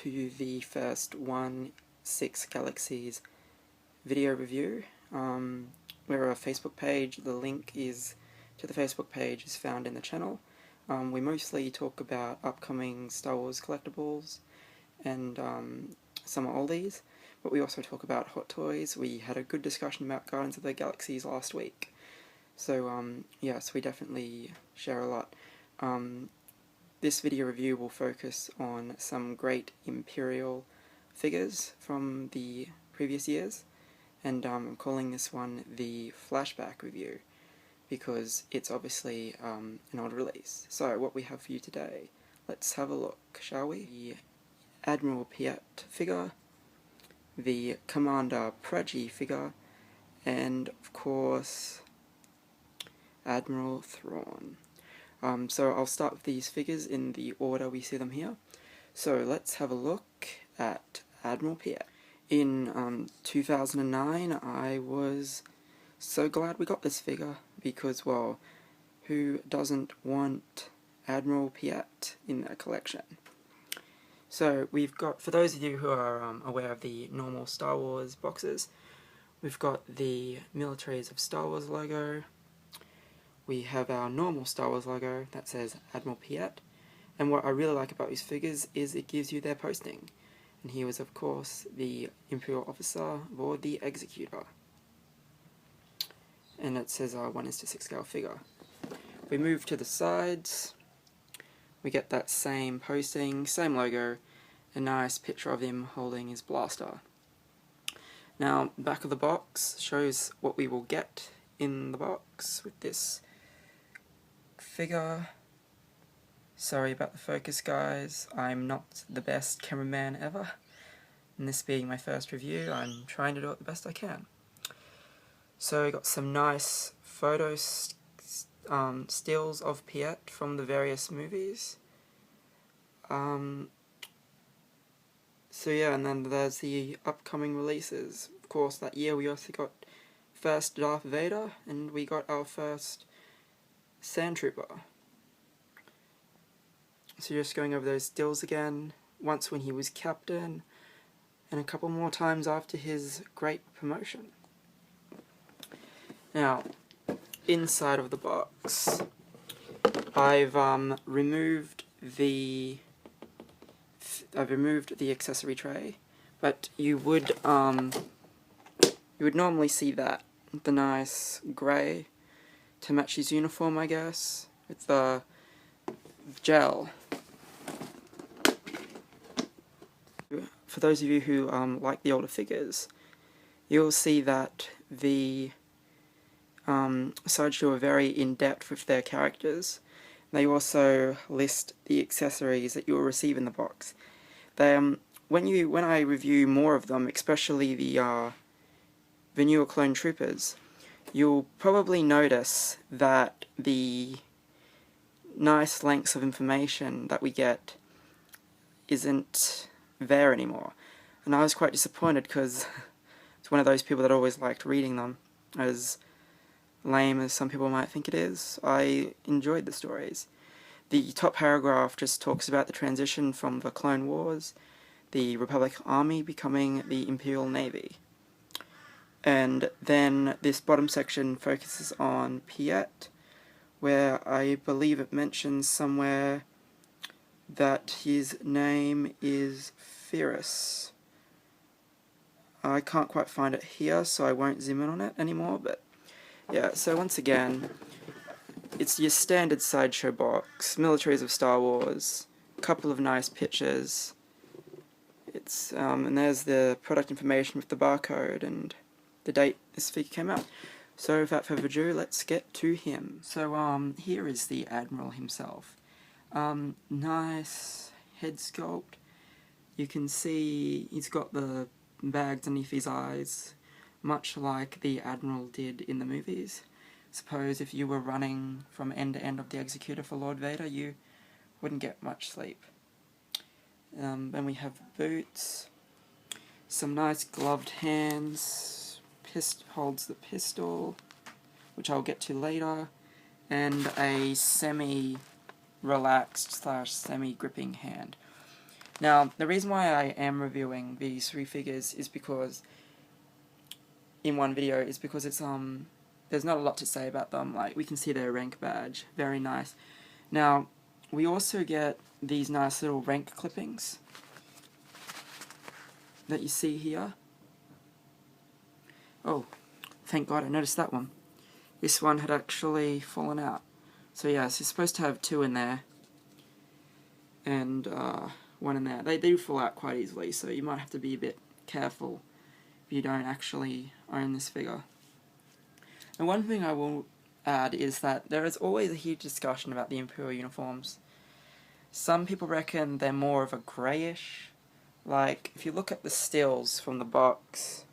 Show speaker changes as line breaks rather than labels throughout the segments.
to the first 1/6 Galaxies video review. We're a Facebook page. The link to the Facebook page is found in the channel. We mostly talk about upcoming Star Wars collectibles and some oldies, but we also talk about hot toys. We had a good discussion about Guardians of the Galaxies last week. So yes, we definitely share a lot. This video review will focus on some great Imperial figures from the previous years, and I'm calling this one the flashback review because it's obviously an old release. So what we have for you today, let's have a look, shall we? The Admiral Piett figure, the Commander Praji figure, and of course Admiral Thrawn. So I'll start with these figures in the order we see them here. So let's have a look at Admiral Piett. In 2009, I was so glad we got this figure because, well, who doesn't want Admiral Piett in their collection? So we've got, for those of you who are aware of the normal Star Wars boxes, we've got the Militaries of Star Wars logo. We have our normal Star Wars logo that says Admiral Piett, and what I really like about these figures is it gives you their posting. And he was, of course, the Imperial officer aboard the Executor. And it says 1:6 scale figure. We move to the sides, we get that same posting, same logo, a nice picture of him holding his blaster. Now, back of the box shows what we will get in the box with this figure. Sorry about the focus, guys. I'm not the best cameraman ever, and this being my first review, I'm trying to do it the best I can. So I got some nice photo stills of Piett from the various movies. So yeah, and then there's the upcoming releases. Of course, that year we also got first Darth Vader, and we got our first Sand Trooper. So just going over those stills again, once when he was captain, and a couple more times after his great promotion. Now, inside of the box, I've removed the accessory tray, but you would normally see that, the nice grey to match his uniform, I guess, with the gel. For those of you who like the older figures, you'll see that the Sideshow are very in-depth with their characters. They also list the accessories that you'll receive in the box. They, when I review more of them, especially the newer clone troopers, you'll probably notice that the nice lengths of information that we get isn't there anymore. And I was quite disappointed because it's one of those people that always liked reading them. As lame as some people might think it is, I enjoyed the stories. The top paragraph just talks about the transition from the Clone Wars, the Republic Army becoming the Imperial Navy. And then this bottom section focuses on Piett, where I believe it mentions somewhere that his name is Ferris. I can't quite find it here, so I won't zoom in on it anymore, but yeah, so once again, it's your standard Sideshow box, Militaries of Star Wars, a couple of nice pictures. It's and there's the product information with the barcode and the date this figure came out. So without further ado, let's get to him. So here is the Admiral himself. Nice head sculpt. You can see he's got the bags underneath his eyes, much like the Admiral did in the movies. Suppose if you were running from end to end of the Executor for Lord Vader, you wouldn't get much sleep. Then we have boots, some nice gloved hands, holds the pistol, which I'll get to later, and a semi-relaxed / semi-gripping hand. Now, the reason why I am reviewing these 3 figures is because, in one video, is because it's, there's not a lot to say about them. Like, we can see their rank badge. Very nice. Now, we also get these nice little rank clippings that you see here. Oh, thank God I noticed that one. This one had actually fallen out. So yes, you're supposed to have 2 in there, and 1 in there. They do fall out quite easily, so you might have to be a bit careful if you don't actually own this figure. And one thing I will add is that there is always a huge discussion about the Imperial uniforms. Some people reckon they're more of a greyish. Like, if you look at the stills from the box,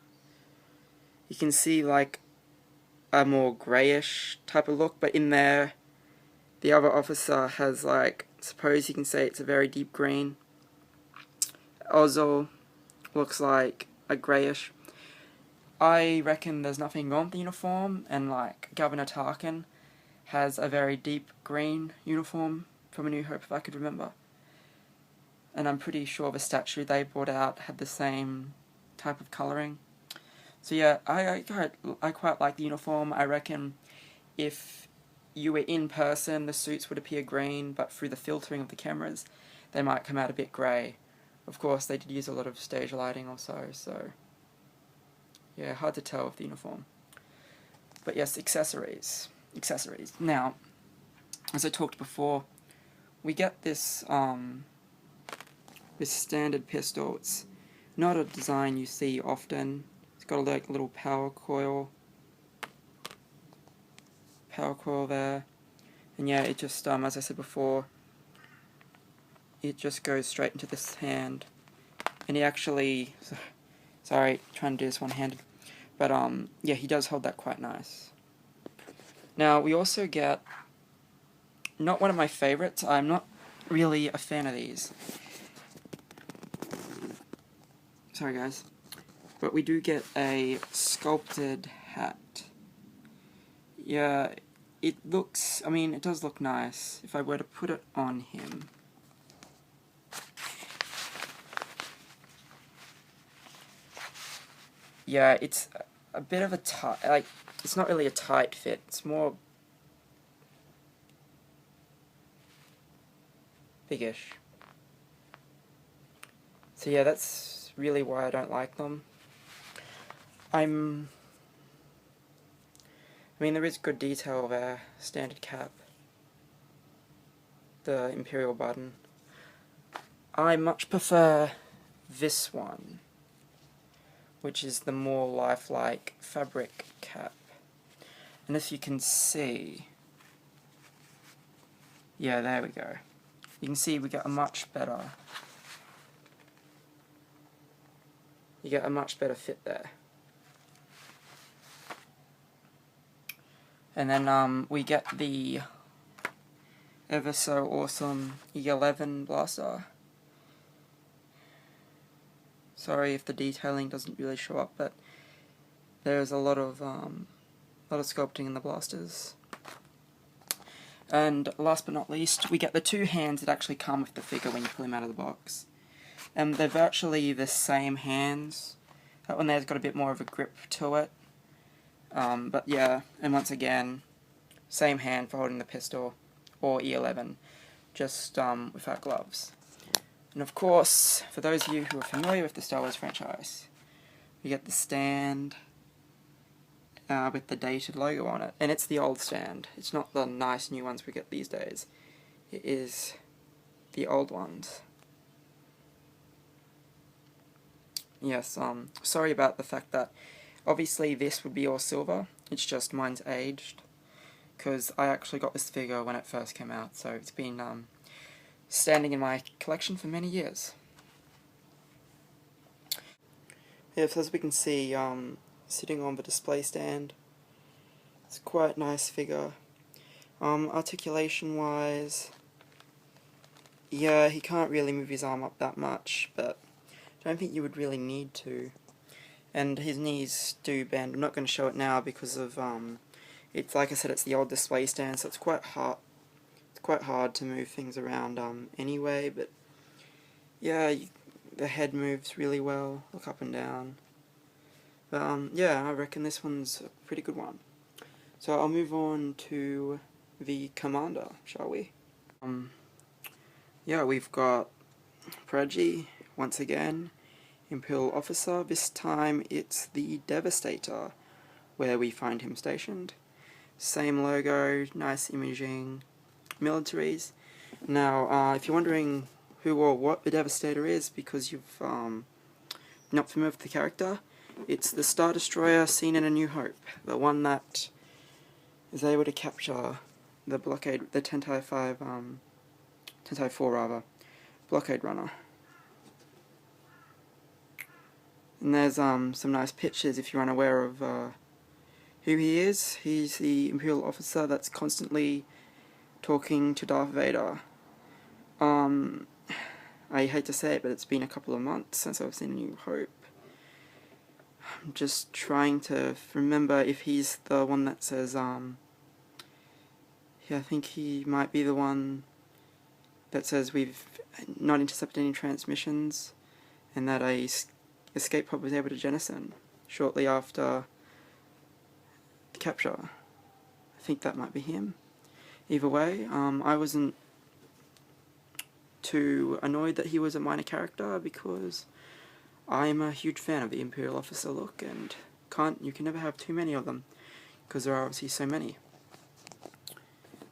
you can see like a more greyish type of look, but in there, the other officer has, like, suppose you can say it's a very deep green. Ozzel looks like a greyish. I reckon there's nothing wrong with the uniform, and like Governor Tarkin has a very deep green uniform from A New Hope, if I could remember. And I'm pretty sure the statue they brought out had the same type of colouring. So yeah, I quite like the uniform. I reckon if you were in person, the suits would appear green, but through the filtering of the cameras, they might come out a bit grey. Of course, they did use a lot of stage lighting also, so yeah, hard to tell with the uniform. But yes, accessories. Now, as I talked before, we get this standard pistol. It's not a design you see often. It's got like a little power coil there, and yeah, it just as I said before, it just goes straight into this hand, and he actually, sorry, trying to do this one-handed, but yeah, he does hold that quite nice. Now we also get, not one of my favorites. I'm not really a fan of these. Sorry guys. But we do get a sculpted hat. Yeah, it looks, I mean, it does look nice. If I were to put it on him. Yeah, it's a bit of a tight, like, it's not really a tight fit. It's more biggish. So yeah, that's really why I don't like them. I mean, there is good detail there. Standard cap. The Imperial button. I much prefer this one, which is the more lifelike fabric cap. And if you can see, yeah, there we go. You can see we get a much better, fit there. And then we get the ever so awesome E11 blaster. Sorry if the detailing doesn't really show up, but there's a lot of sculpting in the blasters. And last but not least, we get the 2 hands that actually come with the figure when you pull him out of the box. And they're virtually the same hands. That one there's got a bit more of a grip to it. But yeah, and once again, same hand for holding the pistol, or E11, just without gloves. And of course, for those of you who are familiar with the Star Wars franchise, we get the stand with the dated logo on it. And it's the old stand. It's not the nice new ones we get these days. It is the old ones. Yes, sorry about the fact that obviously this would be all silver. It's just mine's aged, because I actually got this figure when it first came out, so it's been standing in my collection for many years. Yeah, so as we can see, sitting on the display stand, it's a quite nice figure. Articulation wise, yeah, he can't really move his arm up that much, but I don't think you would really need to. And his knees do bend. I'm not going to show it now because of it's, like I said, it's the old display stand, so it's quite hard to move things around anyway. But yeah, the head moves really well, look up and down. But yeah, I reckon this one's a pretty good one. So I'll move on to the commander, shall we? Yeah, we've got Praji, once again, Imperial Officer. This time it's the Devastator, where we find him stationed. Same logo, nice imaging, militaries. Now, if you're wondering who or what the Devastator is, because you've not familiar with the character, it's the Star Destroyer seen in A New Hope, the one that is able to capture the blockade, the Tentai 4 rather, blockade runner. And there's some nice pictures if you're unaware of who he is. He's the Imperial officer that's constantly talking to Darth Vader. I hate to say it, but it's been a couple of months since I've seen A New Hope. I'm just trying to remember if he's the one that says, yeah, I think he might be the one that says we've not intercepted any transmissions, and that a escape pod was able to jettison shortly after the capture. I think that might be him. Either way, I wasn't too annoyed that he was a minor character, because I'm a huge fan of the Imperial officer look, and you can never have too many of them, because there are obviously so many.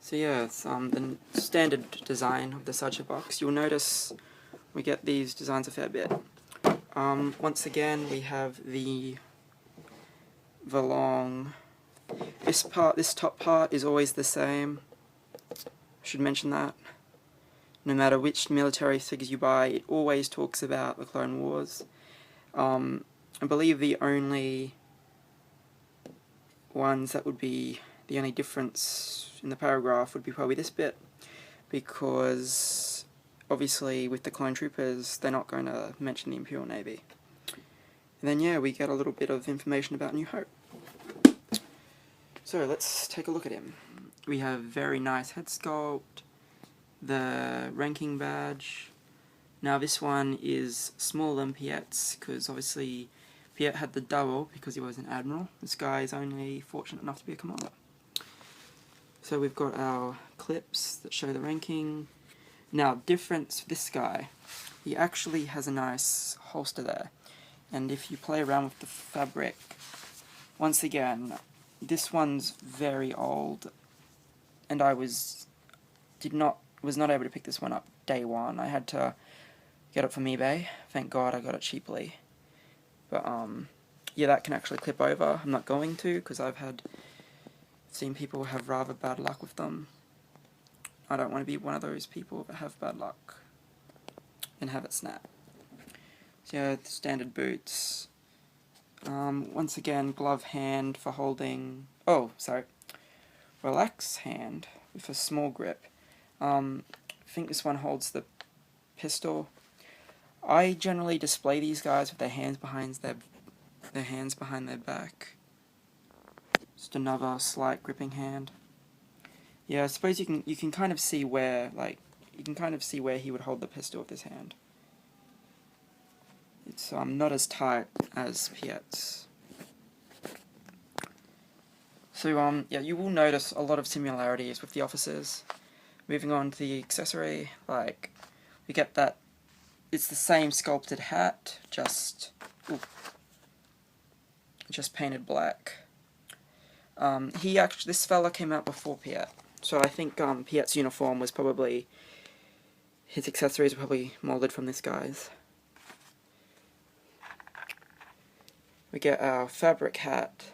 So yeah, it's the standard design of the Sideshow box. You'll notice we get these designs a fair bit. Once again, we have the long. This top part is always the same. I should mention that. No matter which military figures you buy, it always talks about the Clone Wars. I believe the only ones that would be the only difference in the paragraph would be probably this bit, because obviously with the clone troopers they're not going to mention the Imperial Navy. And then yeah, we get a little bit of information about New Hope. So let's take a look at him. We have very nice head sculpt, the ranking badge. Now this one is smaller than Piett's, because obviously Piett had the double because he was an admiral. This guy is only fortunate enough to be a commander. So we've got our clips that show the ranking. Now, difference for this guy, he actually has a nice holster there. And if you play around with the fabric, once again, this one's very old, and I was not able to pick this one up day one. I had to get it from eBay. Thank God I got it cheaply. But yeah, that can actually clip over. I'm not going to, because I've seen people have rather bad luck with them. I don't want to be one of those people that have bad luck and have it snap. So yeah, the standard boots. Once again, glove hand for holding. Oh, sorry. Relax hand with a small grip. I think this one holds the pistol. I generally display these guys with their hands behind their back. Just another slight gripping hand. Yeah, I suppose you can kind of see where he would hold the pistol with his hand. It's not as tight as Piett's. So yeah, you will notice a lot of similarities with the officers. Moving on to the accessory, like we get that it's the same sculpted hat, just painted black. This fella came out before Piett, so I think Piett's uniform was probably, his accessories were probably molded from this guy's. We get our fabric hat.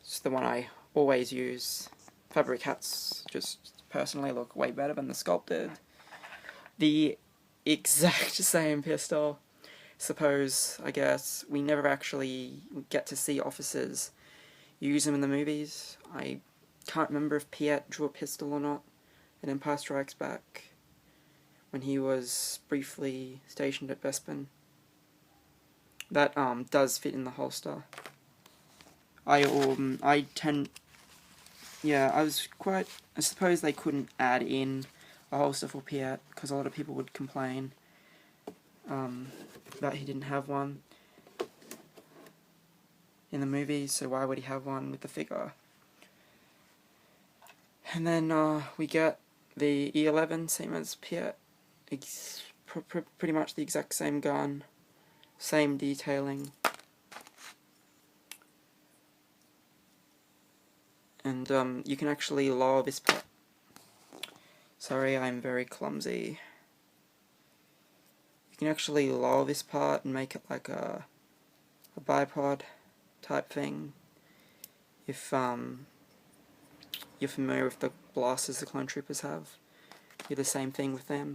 It's the one I always use. Fabric hats just personally look way better than the sculpted. The exact same pistol. I guess we never actually get to see officers use them in the movies. I can't remember if Piett drew a pistol or not in Empire Strikes Back when he was briefly stationed at Bespin. That does fit in the holster. I suppose they couldn't add in a holster for Piett because a lot of people would complain. that he didn't have one in the movie, so why would he have one with the figure? And then we get the E11, same as Piett, pretty much the exact same gun, same detailing. And you can actually lower this part. Sorry, I'm very clumsy. You can actually lower this part and make it like a bipod type thing. If you're familiar with the blasters the clone troopers have, do the same thing with them.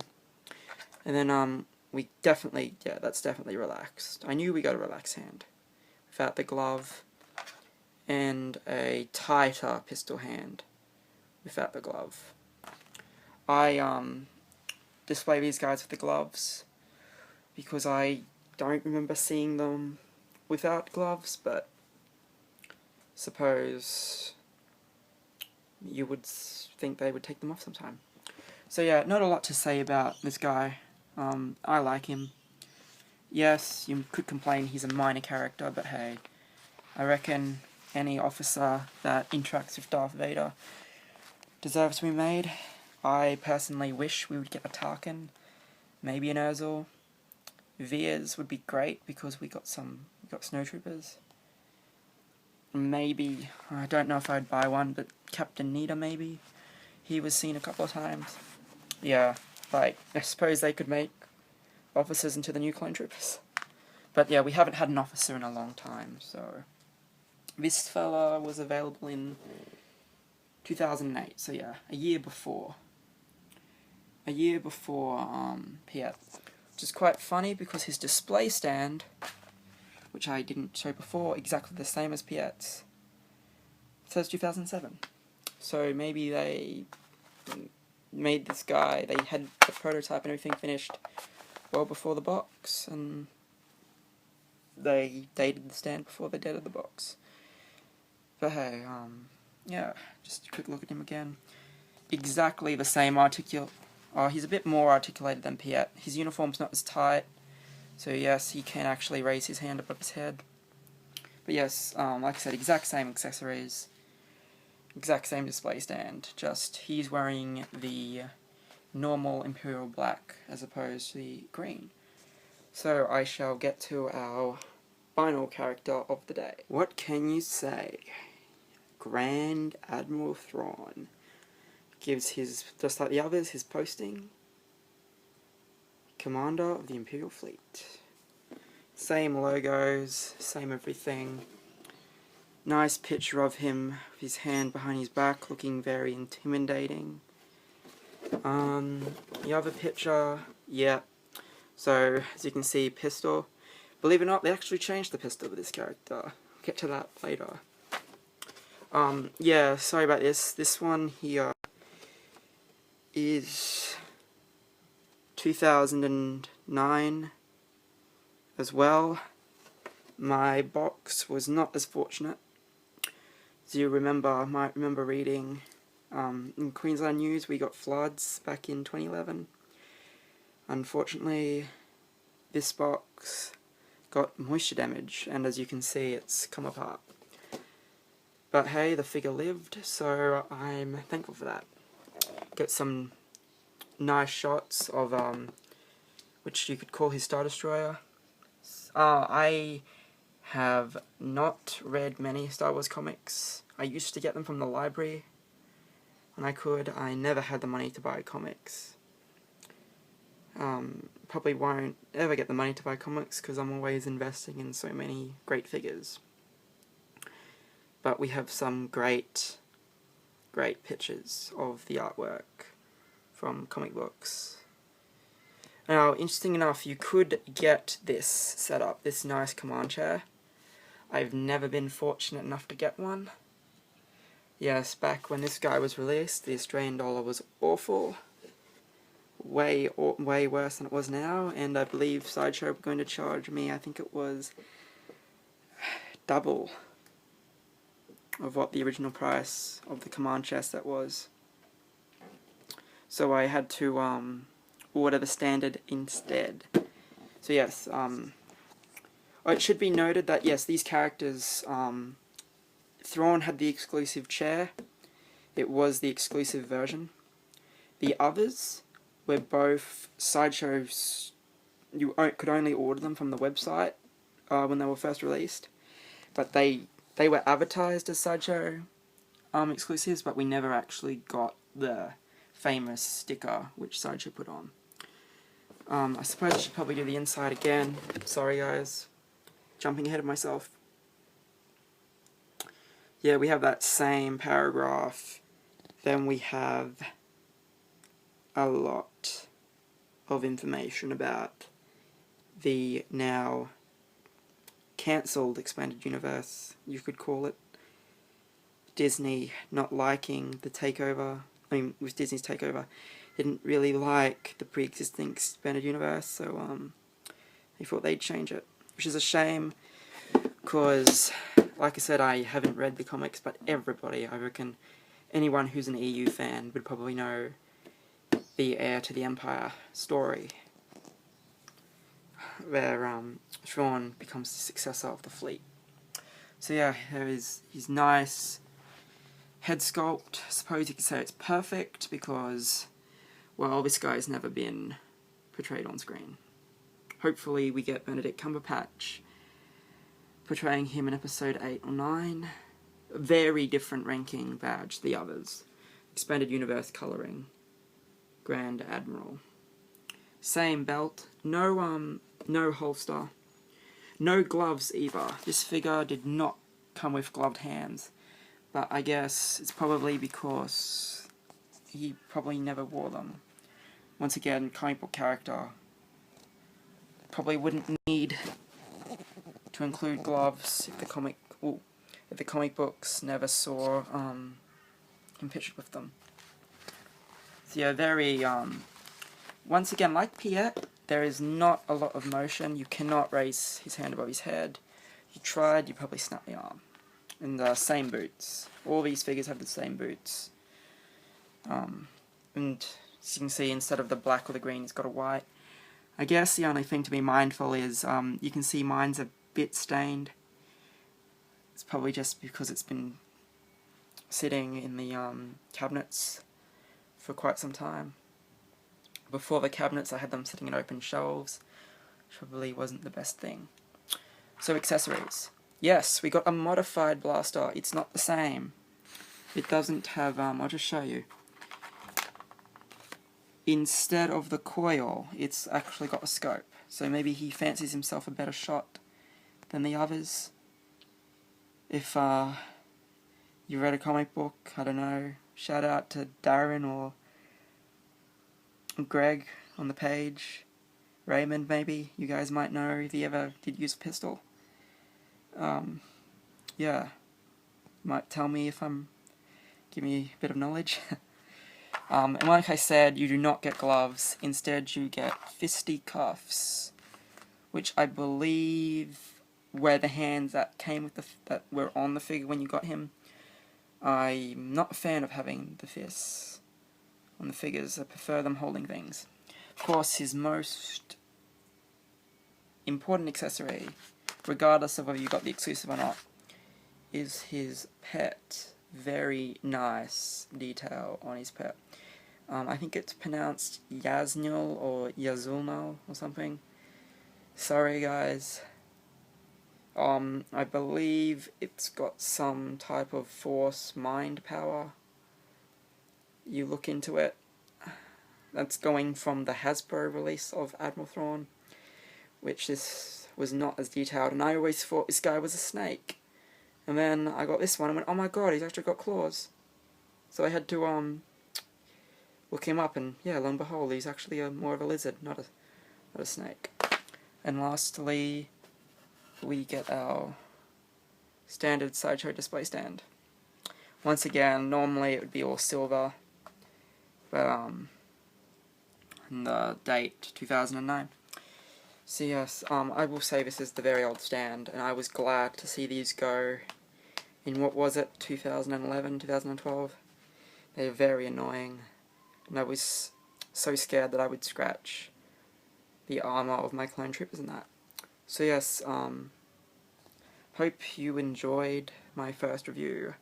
And then we definitely, yeah, that's definitely relaxed. I knew we got a relaxed hand without the glove, and a tighter pistol hand without the glove. I display these guys with the gloves because I don't remember seeing them without gloves, but suppose you would think they would take them off sometime. So yeah, not a lot to say about this guy. I like him. Yes, you could complain he's a minor character, but hey, I reckon any officer that interacts with Darth Vader deserves to be made. I personally wish we would get a Tarkin, maybe an Urzel. Veers would be great because we got snowtroopers. Maybe, I don't know if I'd buy one, but Captain Nita maybe. He was seen a couple of times. Yeah, like, I suppose they could make officers into the new clone troopers. But yeah, we haven't had an officer in a long time, so... This fella was available in 2008, so yeah, a year before Piett. Which is quite funny because his display stand, which I didn't show before, exactly the same as Piett's, says 2007. So maybe they made this guy, they had the prototype and everything finished well before the box, and they dated the stand before they dated the box. But hey, yeah, just a quick look at him again. Exactly the same he's a bit more articulated than Piett. His uniform's not as tight, so yes, he can actually raise his hand above his head. But yes, like I said, exact same accessories, exact same display stand, just he's wearing the normal Imperial black as opposed to the green. So I shall get to our final character of the day. What can you say? Grand Admiral Thrawn gives his, just like the others, his posting. Commander of the Imperial Fleet. Same logos, same everything. Nice picture of him with his hand behind his back, looking very intimidating. The other picture, yeah. So, as you can see, pistol. Believe it or not, they actually changed the pistol with this character. I'll get to that later. Yeah, sorry about this. This one here is 2009 as well. My box was not as fortunate. As you might remember reading in Queensland News, we got floods back in 2011. Unfortunately, this box got moisture damage, and as you can see, it's come apart. But hey, the figure lived, so I'm thankful for that. Get some nice shots of, which you could call his Star Destroyer. I have not read many Star Wars comics. I used to get them from the library when I could. I never had the money to buy comics. Probably won't ever get the money to buy comics because I'm always investing in so many great figures. But we have some great pictures of the artwork from comic books. Now, interesting enough, you could get this set up, this nice command chair. I've never been fortunate enough to get one. Yes, back when this guy was released, the Australian dollar was awful. Way worse than it was now, and I believe Sideshow were going to charge me, I think it was double of what the original price of the command chair set was. So I had to order the standard instead. So yes, it should be noted that yes, these characters, Thrawn had the exclusive chair. It was the exclusive version. The others were both Sideshows. You could only order them from the website when they were first released, but they were advertised as Sideshow exclusives, but we never actually got the famous sticker which Sideshow put on. I suppose I should probably do the inside again. Sorry guys, jumping ahead of myself. Yeah, we have that same paragraph. Then we have a lot of information about the now cancelled expanded universe, you could call it. Disney not liking the takeover. I mean, with Disney's takeover, didn't really like the pre-existing expanded universe, so they thought they'd change it, which is a shame, because, like I said, I haven't read the comics, but everybody, I reckon, anyone who's an EU fan would probably know the Heir to the Empire story, where Thrawn becomes the successor of the fleet. So yeah, there is his nice head sculpt. I suppose you could say it's perfect because, well, this guy's never been portrayed on screen. Hopefully we get Benedict Cumberbatch portraying him in episode 8 or 9. Very different ranking badge to the others. Expanded universe colouring. Grand Admiral. Same belt. No holster. No gloves either. This figure did not come with gloved hands. But I guess it's probably because he probably never wore them. Once again, comic book character. Probably wouldn't need to include gloves if the comic books never saw him pictured with them. So yeah, very once again, like Piett, there is not a lot of motion. You cannot raise his hand above his head. You tried, you probably snapped the arm. And the same boots. All these figures have the same boots. And as you can see, instead of the black or the green, it's got a white. I guess the only thing to be mindful is you can see mine's a bit stained. It's probably just because it's been sitting in the cabinets for quite some time. Before the cabinets, I had them sitting in open shelves, which probably wasn't the best thing. So accessories. Yes, we got a modified blaster. It's not the same. It doesn't have, I'll just show you. Instead of the coil, it's actually got a scope. So maybe he fancies himself a better shot than the others. If you read a comic book, I don't know, shout out to Darren or Greg on the page. Raymond, maybe. You guys might know if he ever did use a pistol. Yeah, might tell me if give me a bit of knowledge. And like I said, you do not get gloves. Instead, you get fisticuffs, which I believe were the hands that came with that were on the figure when you got him. I'm not a fan of having the fists on the figures. I prefer them holding things. Of course, his most important accessory, regardless of whether you got the exclusive or not, is his pet. Very nice detail on his pet. I think it's pronounced Yaznil or Yazulnal or something. Sorry guys. I believe it's got some type of force mind power. You look into it. That's going from the Hasbro release of Admiral Thrawn, which this was not as detailed, and I always thought this guy was a snake. And then I got this one and went, oh my god, he's actually got claws. So I had to look him up, and yeah, lo and behold, he's actually more of a lizard, not a snake. And lastly, we get our standard Sideshow display stand. Once again, normally it would be all silver, but and the date 2009. So yes, I will say this is the very old stand, and I was glad to see these go in, what was it, 2011, 2012? They were very annoying, and I was so scared that I would scratch the armor of my clone troopers and that. So yes, hope you enjoyed my first review.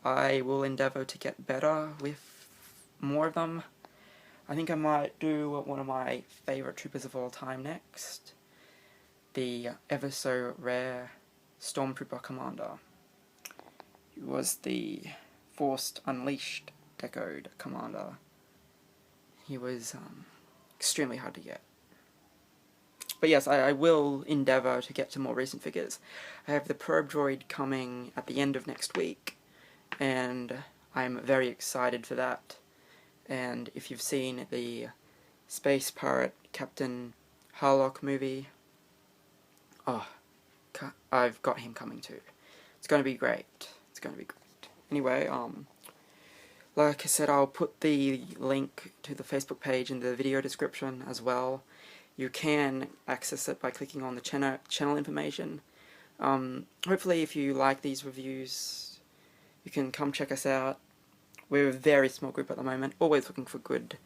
I will endeavour to get better with more of them. I think I might do one of my favourite troopers of all time next. The ever so rare Stormtrooper Commander. He was the Forced Unleashed Decoed Commander. He was extremely hard to get. But yes, I will endeavour to get to more recent figures. I have the probe droid coming at the end of next week, and I'm very excited for that. And if you've seen the Space Pirate Captain Harlock movie, oh, I've got him coming too. It's going to be great. It's going to be great. Anyway, like I said, I'll put the link to the Facebook page in the video description as well. You can access it by clicking on the channel information. Hopefully if you like these reviews, you can come check us out. We're a very small group at the moment, always looking for good,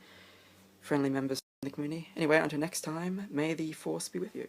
friendly members in the community. Anyway, until next time, may the Force be with you.